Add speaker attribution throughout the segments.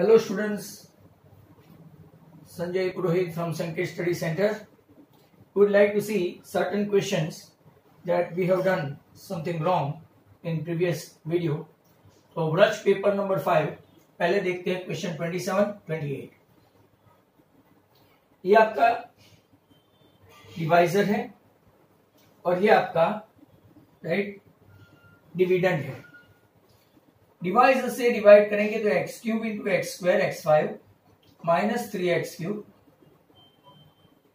Speaker 1: Hello students, Sanjay Purohit from Sanket Study Center. We would like to see certain questions that we have done something wrong in previous video. So Vraj paper number 5, पहले देखते हैं question 27, 28. ये आपका divisor है और ये आपका right dividend है. डिवाइजर से डिवाइड करेंगे तो x cube into x square x 5 minus 3x cube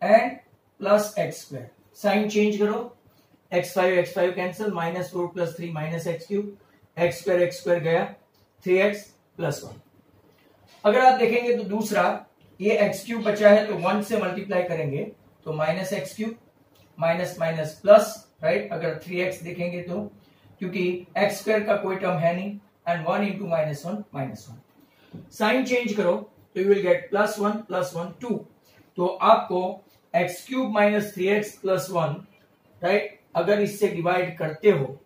Speaker 1: and plus x square. Sign change करो, x5 cancel, minus 4 plus 3 minus x cube, x square गया 3x प्लस 1. अगर आप देखेंगे तो दूसरा ये एक्स क्यूब बचा है तो 1 से मल्टीप्लाई करेंगे तो minus x cube minus minus plus right. अगर 3x देखेंगे तो क्योंकि एक्स स्क्वायर का कोई टर्म है नहीं and 1 into minus 1. Sign change करो तो यू विल गेट प्लस 1 2. तो आपको x cube minus 3x plus 1 right अगर इससे डिवाइड करते हो,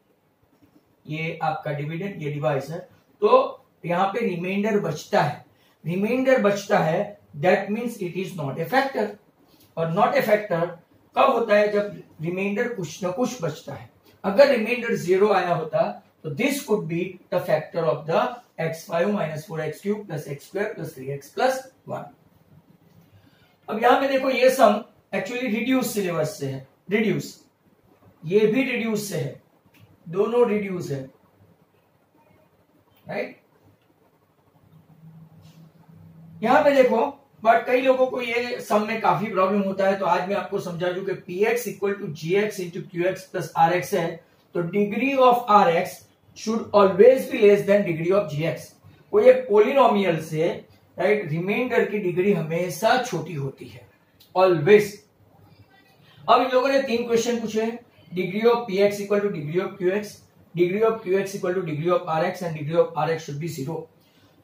Speaker 1: ये आपका डिविडेंड ये डिवाइजर, तो यहां पे रिमाइंडर बचता है. रिमाइंडर बचता है that means it is not a factor. और नॉट ए फैक्टर कब होता है? जब रिमाइंडर कुछ न कुछ बचता है. अगर रिमाइंडर 0 आया होता तो this could be the factor of the x5 minus 4x cube plus x square plus 3x plus 1. अब यहां पे देखो ये सम एक्चुअली रिड्यूस सिलेबस से है. रिड्यूस, ये भी रिड्यूस से है, दोनों रिड्यूस है राइट. यहां पे देखो बट कई लोगों को ये सम में काफी प्रॉब्लम होता है, तो आज मैं आपको समझा दूं कि px equal to gx into qx plus rx है, तो degree of rx should always be less than degree of gx. कोई एक पोलिनोमियल से राइट रिमाइंडर की डिग्री हमेशा छोटी होती है ऑलवेज. अब इन लोगों ने 3 क्वेश्चन पूछे हैं. Degree of px equal two degree of qx, degree of qx equal two degree of rx and degree of rx should be 0.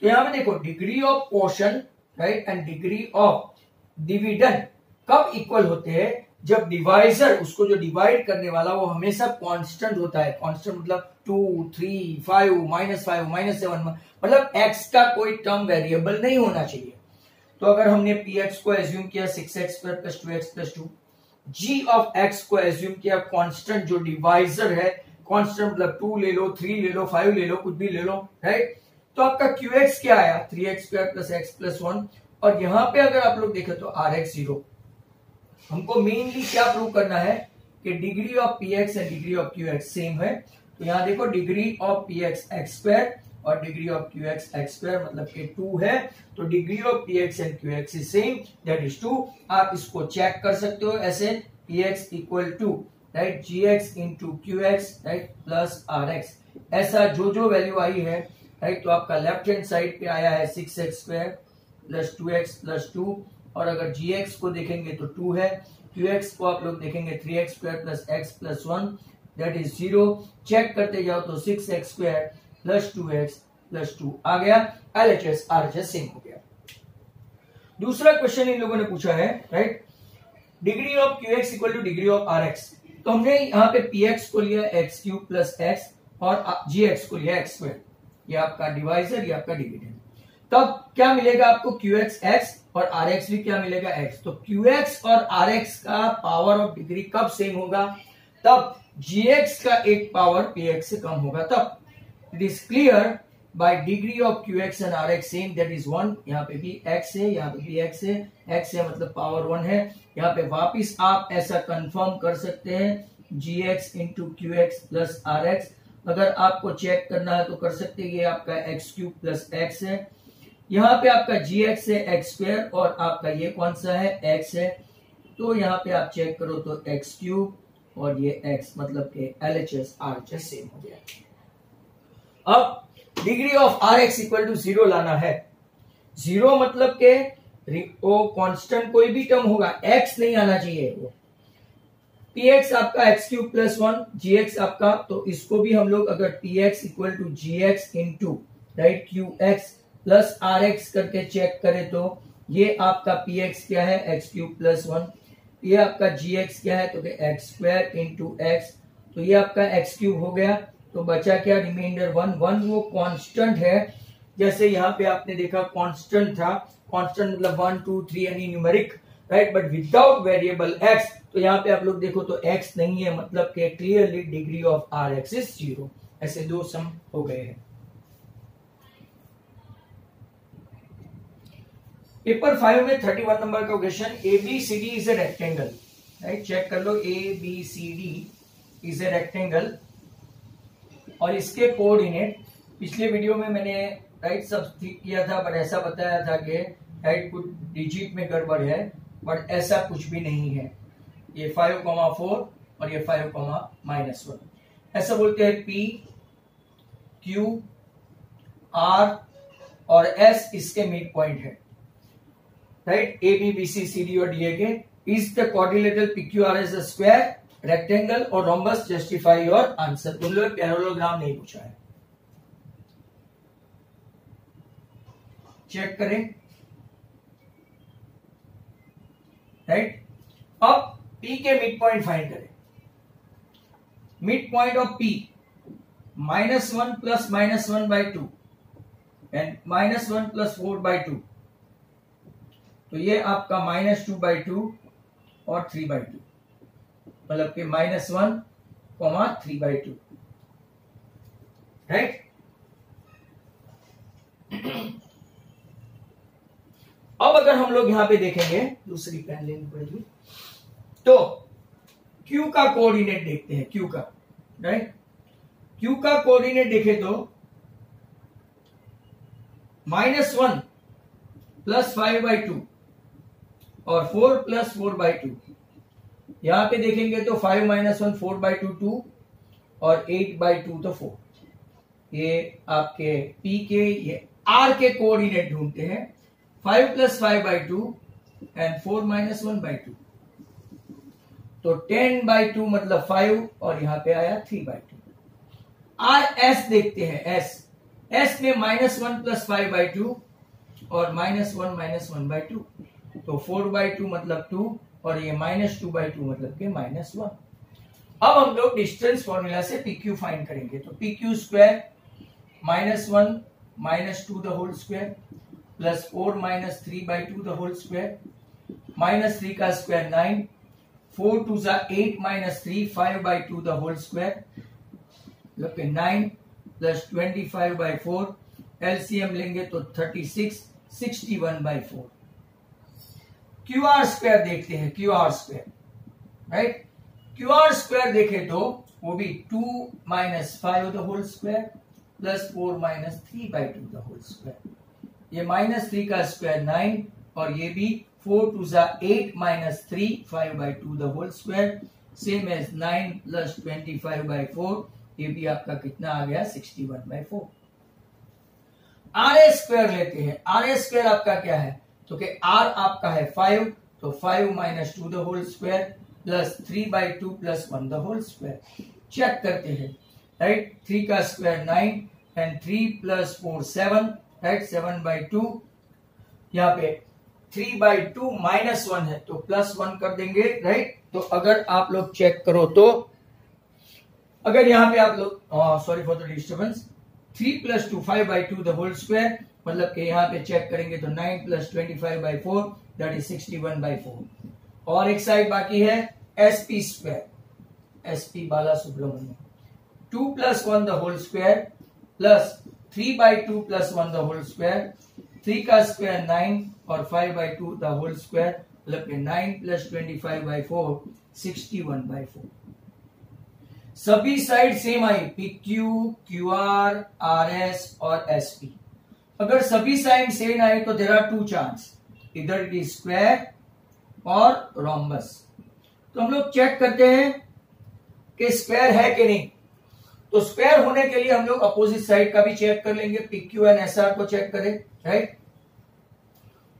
Speaker 1: तो यहां पे देखो degree of portion right and degree of dividend कब equal होते हैं? जब divisor, उसको जो डिवाइड करने वाला वो हमेशा कांस्टेंट होता है. कांस्टेंट मतलब 2 3 5 माइनस 7 मतलब x का कोई टर्म वेरिएबल नहीं होना चाहिए. तो अगर हमने px को एज्यूम किया 6x square plus 2x plus 2, g of x को एज्यूम किया कांस्टेंट, जो डिवाइजर है कांस्टेंट मतलब 2 ले लो 3 ले लो 5 ले लो कुछ भी ले लो राइट. तो आपका qx क्या आया? 3x square plus x plus 1. और यहां पे अगर आप लोग देखें तो rx 0. हमको मेनली क्या प्रूव करना है कि degree of px and degree of qx same है. तो यहां देखो degree of px x square और degree of qx x square मतलब कि 2 है, तो degree of px and qx is same that is 2. आप इसको चेक कर सकते हो ऐसे, px equal to right gx into qx right plus rx. ऐसा जो वैल्यू आई है राइट, तो आपका लेफ्ट हैंड साइड पे आया है 6x square plus 2x plus 2. और अगर gx को देखेंगे तो 2 है, qx को आप लोग देखेंगे 3x square plus x plus 1 that is 0. Check करते जाओ तो 6x square plus 2x plus 2 आ गया. LHS RHS सेम हो गया. दूसरा क्वेश्चन इन लोगों ने पूछा है right, degree of qx equal two degree of rx. तो हमने यहाँ पे px को लिया x क्यूब प्लस x और gx को लिया x स्क्वायर. ये आपका डिवाइजर, ये आपका डिविडेंड. तब क्या मिलेगा आपको? qx x और rx भी क्या मिलेगा? x. तो qx और rx का पावर ऑफ डिग्री कब सेम होगा? तब gx का एक पावर px से कम होगा. तब it is clear by degree of qx and rx same that is 1. यहाँ पे भी x है, यहाँ पे भी x है, x है मतलब पावर 1 है. यहाँ पे वापिस आप ऐसा कंफर्म कर सकते हैं gx into qx plus rx. अगर आपको चेक करना है तो कर सकते हैं. ये आपका x क्यूब प्लस x है, यहाँ पे आपका gx है x स्क्वायर और आपका ये कौन सा है? x है. तो यहाँ पे आप चेक करो तो x क्यूब और ये x मतलब के LHS RHS सेम हो गया. अब degree of rx equal to 0 लाना है. 0 मतलब के वो कांस्टेंट कोई भी टर्म होगा, x नहीं आना चाहिए. वो px आपका x क्यूब प्लस 1, gx आपका, तो इसको भी हम लोग अगर px equal to gx into right qx plus rx करके चेक करें तो ये आपका px क्या है? x cube plus 1. ये आपका gx क्या है? तो x स्क्वायर इंटू x. तो ये आपका x क्यूब हो गया. तो बचा क्या? रिमाइंडर 1. वो कांस्टेंट है जैसे यहाँ पे आपने देखा कांस्टेंट था, कांस्टेंट मतलब 1 2 3 यानी numeric, right, but without variable x, तो यहाँ पे आप लोग देखो तो x नहीं है, मतलब कि clearly degree of r x is 0। ऐसे दो सम हो गए हैं। पेपर 5 में 31 नंबर का question, ABCD is a rectangle, right, check कर लो, ABCD इज ए रेक्टेंगल और इसके कोऑर्डिनेट, पिछले वीडियो में मैंने राइट सब ठीक किया था, बट ऐसा बताया था कि राइट कुछ डिजिट में गड़बड़ है, बट ऐसा कुछ भी नहीं है। ये 5,4 और ये 5,-1 ऐसा बोलते हैं। P Q R और S इसके मिड पॉइंट है, right, A B B C C D और D के। Is the quadrilateral PQRS a square, rectangle और रोम्बस, जस्टिफाई योर आंसर। तुम लोग पैरेललोग्राम नहीं पूछा है, चेक करें, राइट। अब P के मिड पॉइंट फाइंड करें। Mid point of P -1 plus -1/2 and -1 plus 4/2, तो ये आपका -2/2 और 3/2, मतलब कि -1, 3/2, राइट। अब अगर हम लोग यहां पे देखेंगे, दूसरी पेन लेनी पड़ेगी, तो Q का कोऑर्डिनेट देखते हैं, Q का, राइट। Q का कोऑर्डिनेट देखें तो -1 प्लस 5/2 और 4 प्लस 4/2। यहां पे देखेंगे तो 5 - 1 4/2 2 और 8/2 तो 4। ये आपके P के, ये R के कोऑर्डिनेट ढूंढते हैं। 5 प्लस 5/2 एंड 4 - 1/2, तो 10/2 मतलब 5 और यहां पे आया 3/2। S देखते हैं, S में -1 प्लस 5/2 और -1 - 1/2, तो 4/2 मतलब 2 और ये -2/2 मतलब के -1। अब हम लोग डिस्टेंस फॉर्मूला से PQ फाइंड करेंगे, तो PQ square -1 - 2 the whole square plus 4 - 3/2 the whole square, -3 का स्क्वायर 9, 4 2 8 - 3 5/2 द होल स्क्वायर, मतलब 9 प्लस 25/4, एलसीएम लेंगे तो 36, 61/4। QR स्क्वायर देखते हैं, QR square, right. QR square देखें तो वो भी 2 - 5 the whole square plus 4 - 3/2 the whole square, ये -3 का स्क्वायर 9 और ये भी 4 2 8 - 3 5/2 the whole square, same as 9 plus 25/4, ये भी आपका कितना आ गया 61/4। RS स्क्वायर लेते हैं। RS स्क्वायर आपका क्या है, तो कि R आपका है 5, तो 5 - 2 the whole square plus 3/2 plus 1 the whole square. Check करते हैं, राइट, 3 का स्क्वायर 9 एंड 3 प्लस 4 7, राइट, 7/2। यहाँ पे 3/2 -1 है तो +1 कर देंगे, राइट। तो अगर आप लोग चेक करो तो अगर यहाँ पे आप लोग, sorry for the disturbance, 3 + 2 5/2 the whole square, मतलब कि यहाँ पे चेक करेंगे तो 9 + 25/4 दैट इज 61/4। और एक साइड बाकी है SP square, SP Bala Subrahmanyam, 2 + 1 the whole square plus 3/2 + 1 the whole square, 3 का स्क्वायर 9 और 5/2 द होल स्क्वायर, मतलब 9 + 25/4 61/4। सभी साइड सेम आई, PQ, QR, RS और SP। अगर सभी साइड सेम आए तो देयर आर 2 चांस, इधर इट इज स्क्वायर और रोम्बस। तो हम लोग चेक करते हैं कि स्क्वायर है कि नहीं। तो स्क्वायर होने के लिए हम लोग अपोजिट साइड का भी चेक कर लेंगे, PQ एंड SR को चेक करें, राइट।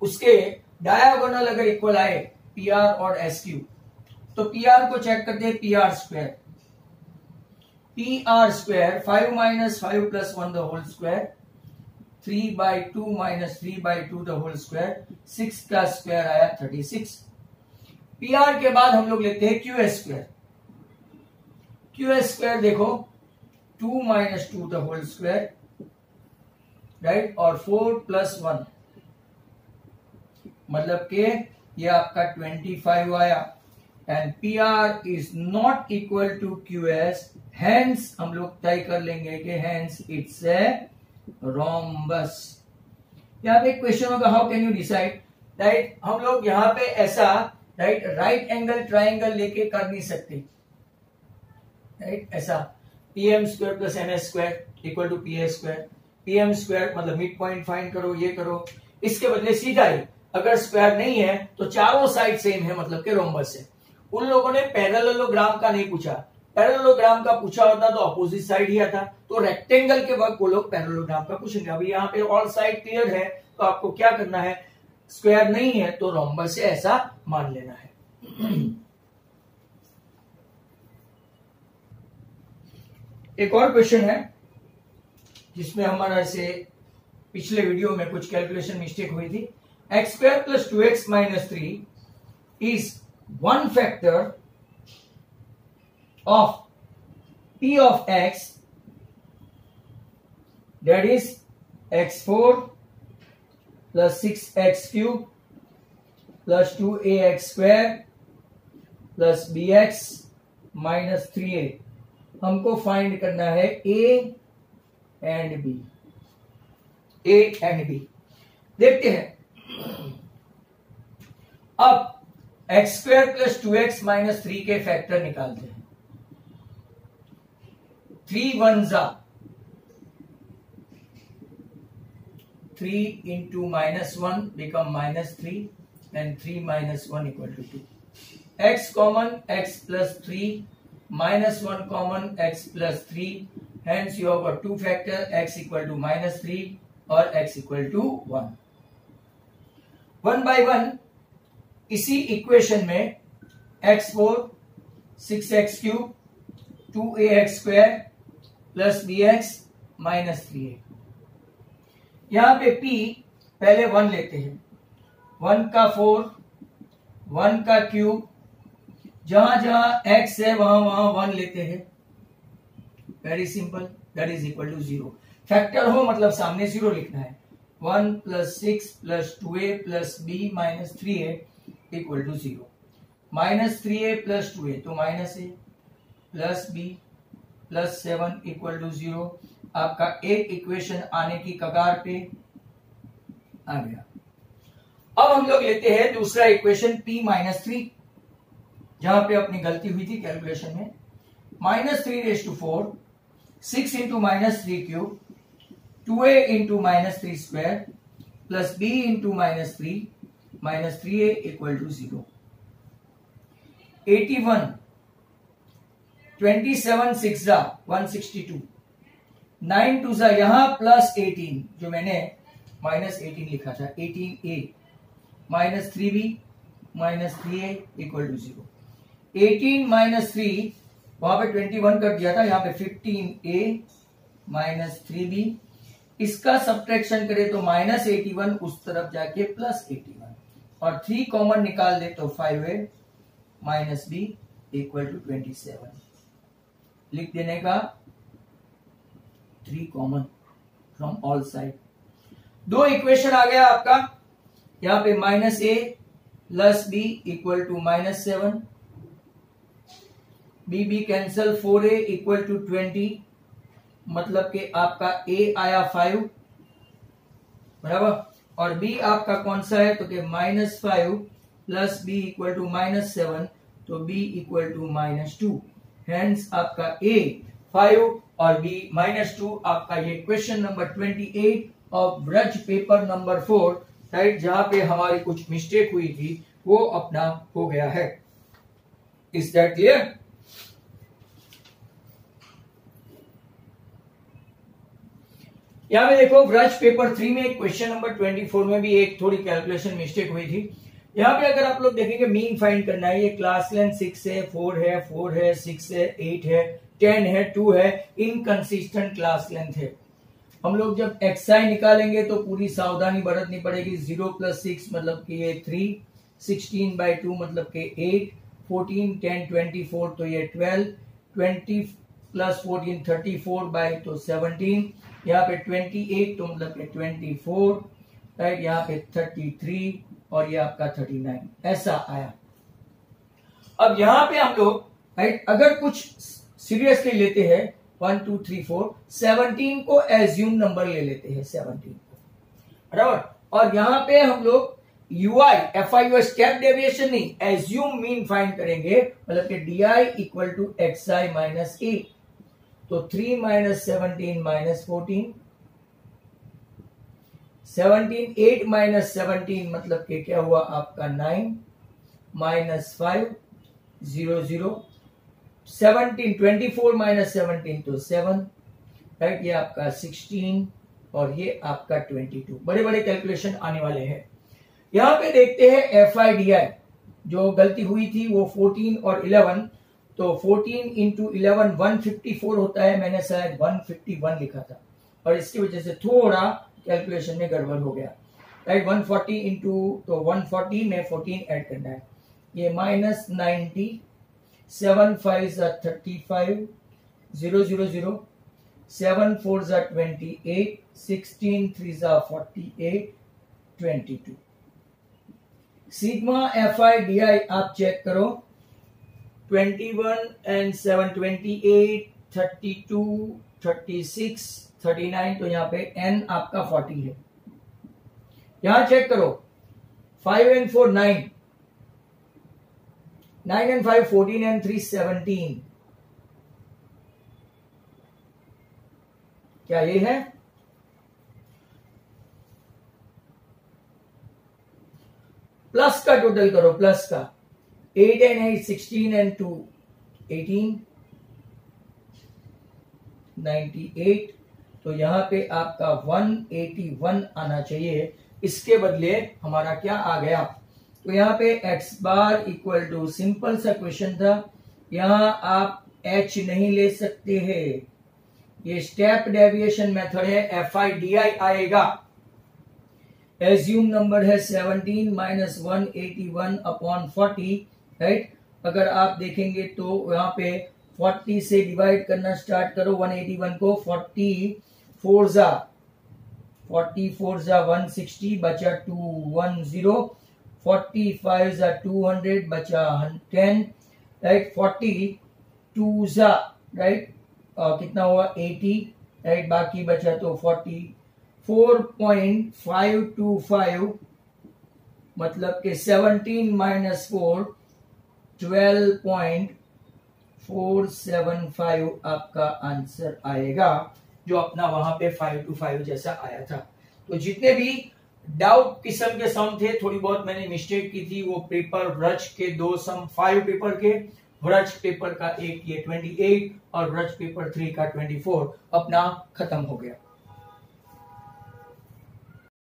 Speaker 1: उसके डायगोनल अगर इक्वल आए PR और SQ, तो PR को चेक करते हैं, PR square, PR square 5 - 5 + 1 the whole square, 3/2 - 3/2 the whole square, 6 का स्क्वायर आया 36। PR के बाद हम लोग लेते हैं QS स्क्वायर। QS स्क्वायर देखो 2 - 2 द होल स्क्वायर, राइट, और 4 + 1 मतलब के ये आपका 25 आया, and PR is not equal to QS, hence हम लोग तय कर लेंगे कि हेंस इट्स ए रोम्बस। यहाँ पे एक क्वेश्चन होगा, how can you decide, right, हम लोग यहाँ पे ऐसा राइट एंगल ट्राइंगल लेके कर नहीं सकते, राइट, ऐसा PM² + MS² equal to PA², PM² मतलब मिड पॉइंट फाइंड करो, ये करो, इसके बदले सीधा ही अगर स्क्वायर नहीं है तो चारों साइड सेम है मतलब के रोम्बस है। उन लोगों ने पैरेललोग्राम का नहीं पूछा, पैरेललोग्राम का पूछा होता तो अपोजिट साइड ही आता, तो रेक्टेंगल के वक्त वो लोग पैरेललोग्राम का पूछेंगे। अभी यहाँ पे ऑल साइड क्लियर है, तो आपको क्या करना है, स्क्वायर नहीं है तो रोम्बस है ऐसा मान लेना है। एक और क्वेश्चन है जिसमें हमारा से पिछले वीडियो में कुछ कैलकुलेशन मिस्टेक हुई थी। x² + 2x - 3 is one factor of P of x, that is x4 + 6x³ + 2ax² + bx - 3a। हमको फाइंड करना है a and b, a and b। देखते हैं, अब x² + 2x - 3 के फैक्टर निकालते हैं। 3 1 जा 3 into -1 become -3 and 3 - 1 = 2। x common x + 3 -1 common x + 3, hence you have got two factor x = -3 और x = 1। 1 by 1 इसी इक्वेशन में x4 6x³ 2ax² + bx - 3a। यहां पे p पहले 1 लेते हैं, 1 का 4 1 का क्यूब, जहां जहां x है वहां वहां 1 लेते हैं, very simple, that is equal to 0। Factor हो मतलब सामने 0 लिखना है। 1 + 6 + 2a + b - 3a = 0। -3a + 2a तो -a + b + 7 = 0। आपका एक इक्वेशन आने की कगार पे आ गया। अब हम लोग लेते हैं दूसरा इक्वेशन p - 3, जहां पे अपनी गलती हुई थी कैलकुलेशन में। -3⁴ 6 × -3³ 2a × -3² + b × -3 -3a = 0। 81 27 6 162 9 2 यहां +18 जो मैंने -18 लिखा था 18a -3b -3a = 0। 18 - 3 वहां पे 21 कर दिया था, यहां पे 15a -3b, इसका सब्ट्रैक्शन करें तो -81 उस तरफ जाके +81 और 3 कॉमन निकाल दे तो 5a -b = 27। लिख देने का 3 कॉमन फ्रॉम ऑल साइड। दो इक्वेशन आ गया आपका, यहां पे -a + b = -7, b cancel, 4a = 20 मतलब कि आपका a आया 5 बराबर, और b आपका कौन सा है तो कि -5 + b = -7 तो b = -2, हेंस आपका a 5 और b -2। आपका ये question number 28 of Braj paper number 4, right, जहां पे हमारी कुछ मिस्टेक हुई थी वो अपना हो गया है। Is that clear? यहां पे देखो ब्रज पेपर 3 में क्वेश्चन नंबर 24 में भी एक थोड़ी कैलकुलेशन मिस्टेक हुई थी। यहाँ पे अगर आप लोग देखेंगे मीन फाइंड करना है, ये क्लास लेंथ 6 है, 4 है, 4 है, 6 है, 8 है, 10 है, 2 है, इनकंसिस्टेंट क्लास लेंथ है। हम लोग जब xi निकालेंगे तो पूरी सावधानी बरतनी पड़ेगी। 0 + 6 मतलब कि ये 3, 16/2 मतलब कि 8, 14 10 24 तो ये 12, 20 + 14 34 तो 17, यहाँ पे 28 तो मतलब कि 24, राइट, यहाँ पे 33 और ये आपका 39, ऐसा आया। अब यहां पे हम लोग, राइट, अगर कुछ सीरियसली लेते हैं 1 2 3 4 17 को एज्यूम नंबर ले लेते हैं, 17 को, बराबर। और यहां पे हम लोग यूआई FIU स्टेप डेविएशन नहीं, एज्यूम मीन फाइंड करेंगे, मतलब कि DI equal to XI minus A। तो 3 माइनस 17 माइनस 14, 17 8 माइनस 17 मतलब कि क्या हुआ आपका 9 माइनस 5 0 0, 17 24 माइनस 17 तो 7, राइट, ये आपका 16 और ये आपका 22। बड़े बड़े कैलकुलेशन आने वाले हैं। यहां पे देखते हैं FIDI, जो गलती हुई थी वो 14 और 11, तो 14 इंटू 11 154 होता है, मैंने शायद 151 लिखा था और इसकी वजह से थोड़ा कैलकुलेशन में गड़बड़ हो गया, राइट। 140 इंटू, तो 140 में 14 ऐड करना है, ये माइनस 90, 7 5 35 0 0 0, 7 4 28, 16 3 48, 22। सिग्मा FIDI आप चेक करो, 21 and 7 28, 32, 36, 39, तो यहाँ पे n आपका 40 है। यहां चेक करो 5 and 4 9, 9 and 5 14 and 3 17, क्या ये है? प्लस का टोटल करो, प्लस का 8 and 8 16 and 2 18, 98, तो यहां पे आपका 181 आना चाहिए। इसके बदले हमारा क्या आ गया, तो यहाँ पे x bar equal to, simple सा क्वेश्चन था, यहां आप h नहीं ले सकते हैं, ये स्टेप डेविएशन मेथड है, FIDI आएगा। एज्यूम नंबर है 17 माइनस 181 अपॉन 40, राइट। अगर आप देखेंगे तो यहाँ पे 40 से डिवाइड करना स्टार्ट करो 181 को, 44 जा 160 बचा 210, 45 जा 200 बचा 10, राइट। 42 जा, राइट, कितना हुआ 80, राइट, बाकी बचा तो 44.525, मतलब कि 17 माइनस 4 12.475 आपका आंसर आएगा, जो अपना वहां पे 5 to 5 जैसा आया था। तो जितने भी डाउट किस्म के सम थे, थोड़ी बहुत मैंने मिस्टेक की थी, वो पेपर व्रज के 2 सम, 5 पेपर के, व्रज पेपर का एक ये 28 और व्रज पेपर 3 का 24 अपना खत्म हो गया।